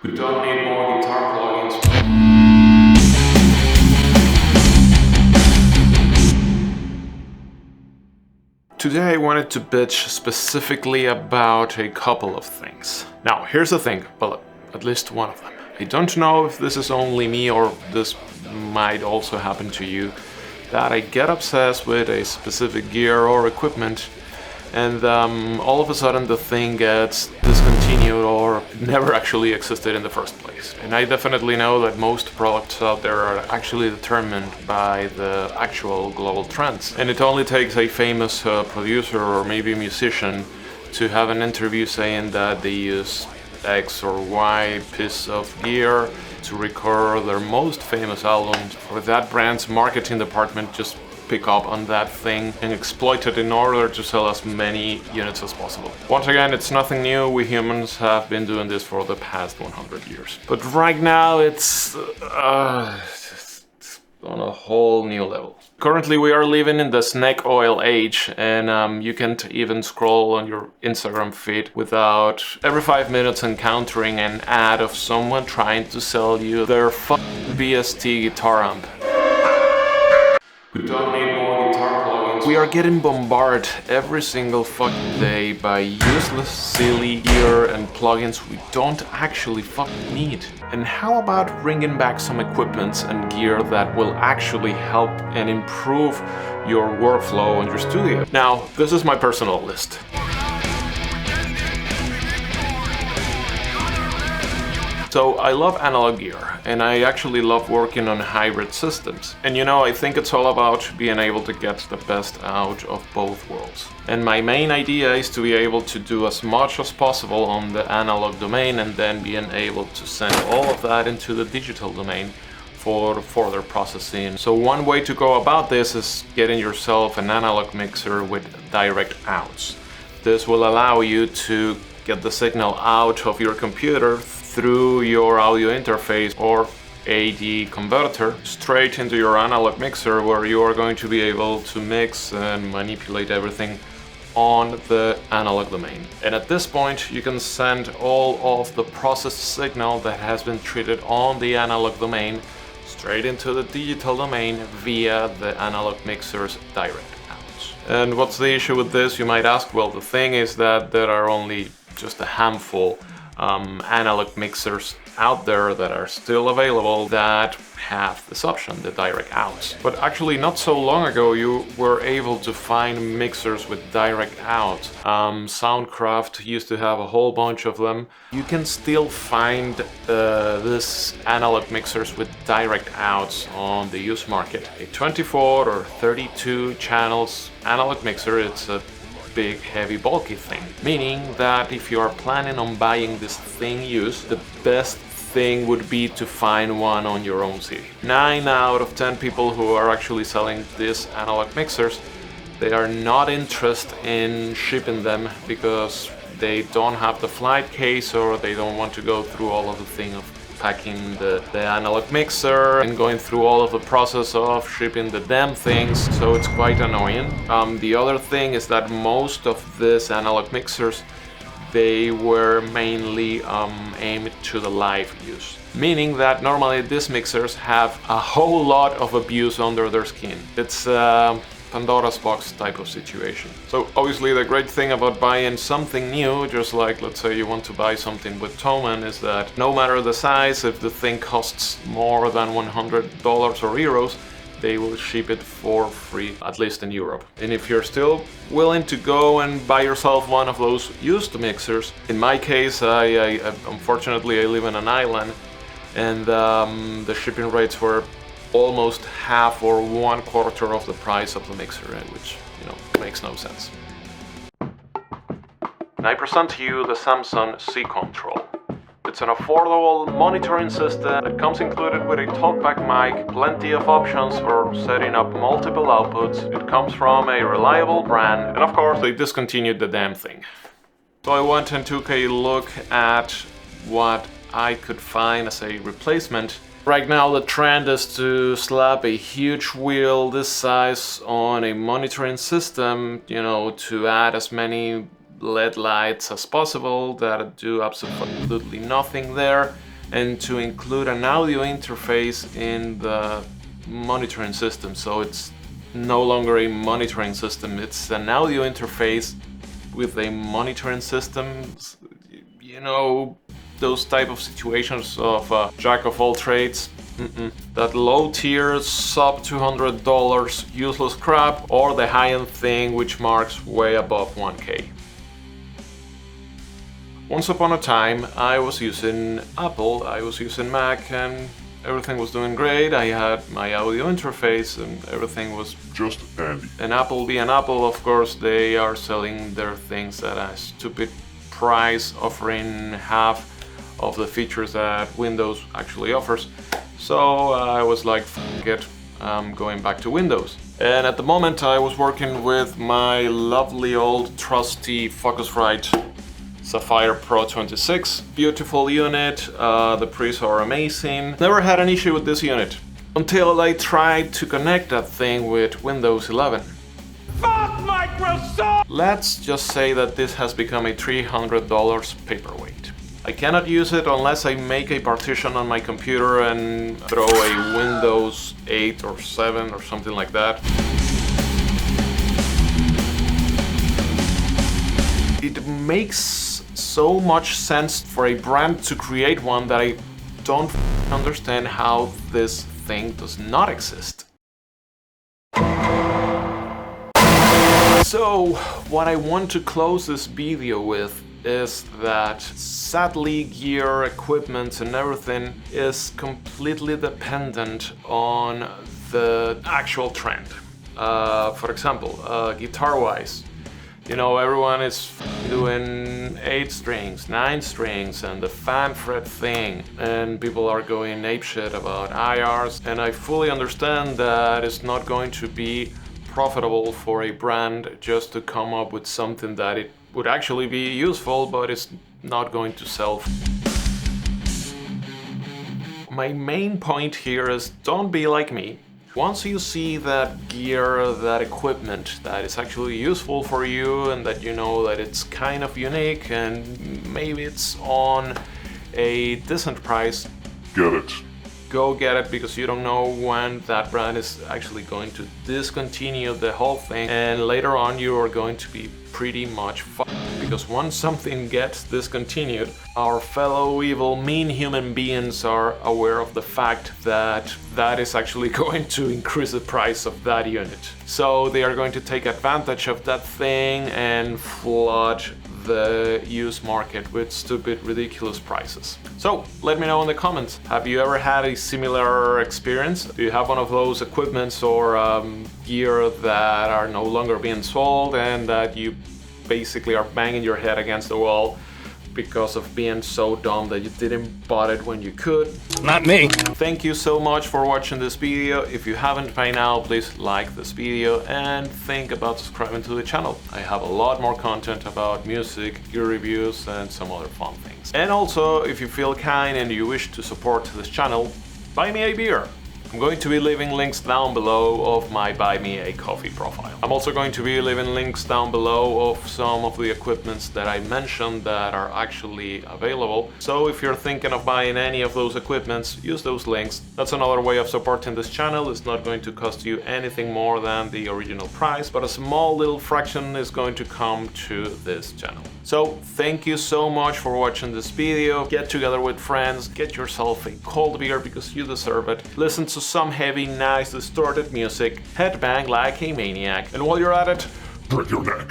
We don't need more guitar plugins. Today I wanted to bitch specifically about a couple of things. Now, here's the thing, well, at least one of them. I don't know if this is only me or this might also happen to you, that I get obsessed with a specific gear or equipment and all of a sudden the thing gets discontinued or never actually existed in the first place. And I definitely know that most products out there are actually determined by the actual global trends. And it only takes a famous producer or maybe musician to have an interview saying that they use X or Y piece of gear to record their most famous albums, for that brand's marketing department just pick up on that thing and exploit it in order to sell as many units as possible. Once again, it's nothing new. We humans have been doing this for the past 100 years. But right now it's on a whole new level. Currently we are living in the snake oil age, and you can't even scroll on your Instagram feed without every 5 minutes encountering an ad of someone trying to sell you their BST guitar amp. We don't need more guitar plugins. We are getting bombarded every single fucking day by useless, silly gear and plugins we don't actually fucking need. And how about bringing back some equipment and gear that will actually help and improve your workflow in your studio? Now, this is my personal list. So I love analog gear, and I actually love working on hybrid systems. And you know, I think it's all about being able to get the best out of both worlds. And my main idea is to be able to do as much as possible on the analog domain and then being able to send all of that into the digital domain for further processing. So one way to go about this is getting yourself an analog mixer with direct outs. This will allow you to get the signal out of your computer through your audio interface or AD converter straight into your analog mixer, where you are going to be able to mix and manipulate everything on the analog domain. And at this point you can send all of the processed signal that has been treated on the analog domain straight into the digital domain via the analog mixer's direct outs. And what's the issue with this, you might ask? Well, the thing is that there are only just a handful analog mixers out there that are still available that have this option, the direct outs. But actually not so long ago you were able to find mixers with direct outs. Soundcraft used to have a whole bunch of them. You can still find this analog mixers with direct outs on the used market. A 24 or 32 channels analog mixer, it's a big, heavy, bulky thing. Meaning that if you are planning on buying this thing used, the best thing would be to find one on your own city. 9 out of 10 people who are actually selling these analog mixers, they are not interested in shipping them because they don't have the flight case, or they don't want to go through all of the thing of packing the analog mixer and going through all of the process of shipping the damn things, so it's quite annoying. The other thing is that most of these analog mixers, they were mainly aimed to the live use. Meaning that normally these mixers have a whole lot of abuse under their skin. It's Pandora's box type of situation. So obviously the great thing about buying something new, just like let's say you want to buy something with Thomann, is that no matter the size, if the thing costs more than $100 or euros, they will ship it for free, at least in Europe. And if you're still willing to go and buy yourself one of those used mixers, in my case, I unfortunately I live in an island, and the shipping rates were almost half or 1/4 of the price of the mixer, which, you know, makes no sense. And I present to you the Samsung C-Control. It's an affordable monitoring system that comes included with a talkback mic, plenty of options for setting up multiple outputs. It comes from a reliable brand, and of course they discontinued the damn thing. So I went and took a look at what I could find as a replacement. Right now the trend is to slap a huge wheel this size on a monitoring system, you know, to add as many LED lights as possible that do absolutely nothing there. and to include an audio interface in the monitoring system. So it's no longer a monitoring system, it's an audio interface with a monitoring system. You know, those type of situations of jack of all trades. That low tier sub $200 useless crap, or the high-end thing which marks way above 1K. Once upon a time I was using Apple, I was using Mac, and everything was doing great. I had my audio interface and everything was just dandy. And Apple being Apple, of course, they are selling their things at a stupid price, offering half of the features that Windows actually offers. So I was like, f it, I'm going back to Windows. And at the moment I was working with my lovely old trusty Focusrite Sapphire Pro 26. Beautiful unit, the pre's are amazing. Never had an issue with this unit until I tried to connect that thing with Windows 11. Fuck Microsoft! Let's just say that this has become a $300 paperweight. I cannot use it unless I make a partition on my computer and throw a Windows 8 or 7 or something like that. It makes so much sense for a brand to create one that I don't understand how this thing does not exist. So, what I want to close this video with is that sadly gear, equipment and everything is completely dependent on the actual trend. For example, guitar-wise, you know, everyone is doing 8 strings, 9 strings and the fan fret thing, and people are going apeshit about IRs, and I fully understand that it's not going to be profitable for a brand just to come up with something that it would actually be useful, but it's not going to sell. My main point here is don't be like me. Once you see that gear, that equipment that is actually useful for you and that you know that it's kind of unique and maybe it's on a decent price, get it. Go get it, because you don't know when that brand is actually going to discontinue the whole thing, and later on you are going to be pretty much fucked, because once something gets discontinued, our fellow evil mean human beings are aware of the fact that that is actually going to increase the price of that unit. So they are going to take advantage of that thing and flood the used market with stupid, ridiculous prices. So let me know in the comments, have you ever had a similar experience? Do you have one of those equipments or gear that are no longer being sold and that you basically are banging your head against the wall because of being so dumb that you didn't bought it when you could? Not me. Thank you so much for watching this video. If you haven't by now, please like this video and think about subscribing to the channel. I have a lot more content about music, gear reviews and some other fun things. And also, if you feel kind and you wish to support this channel, buy me a beer. I'm going to be leaving links down below of my Buy Me a Coffee profile. I'm also going to be leaving links down below of some of the equipments that I mentioned that are actually available. So if you're thinking of buying any of those equipments, use those links. That's another way of supporting this channel. It's not going to cost you anything more than the original price, but a small little fraction is going to come to this channel. So thank you so much for watching this video. Get together with friends, get yourself a cold beer because you deserve it. Listen to some heavy, nice, distorted music, headbang like a maniac, and while you're at it, Break your neck.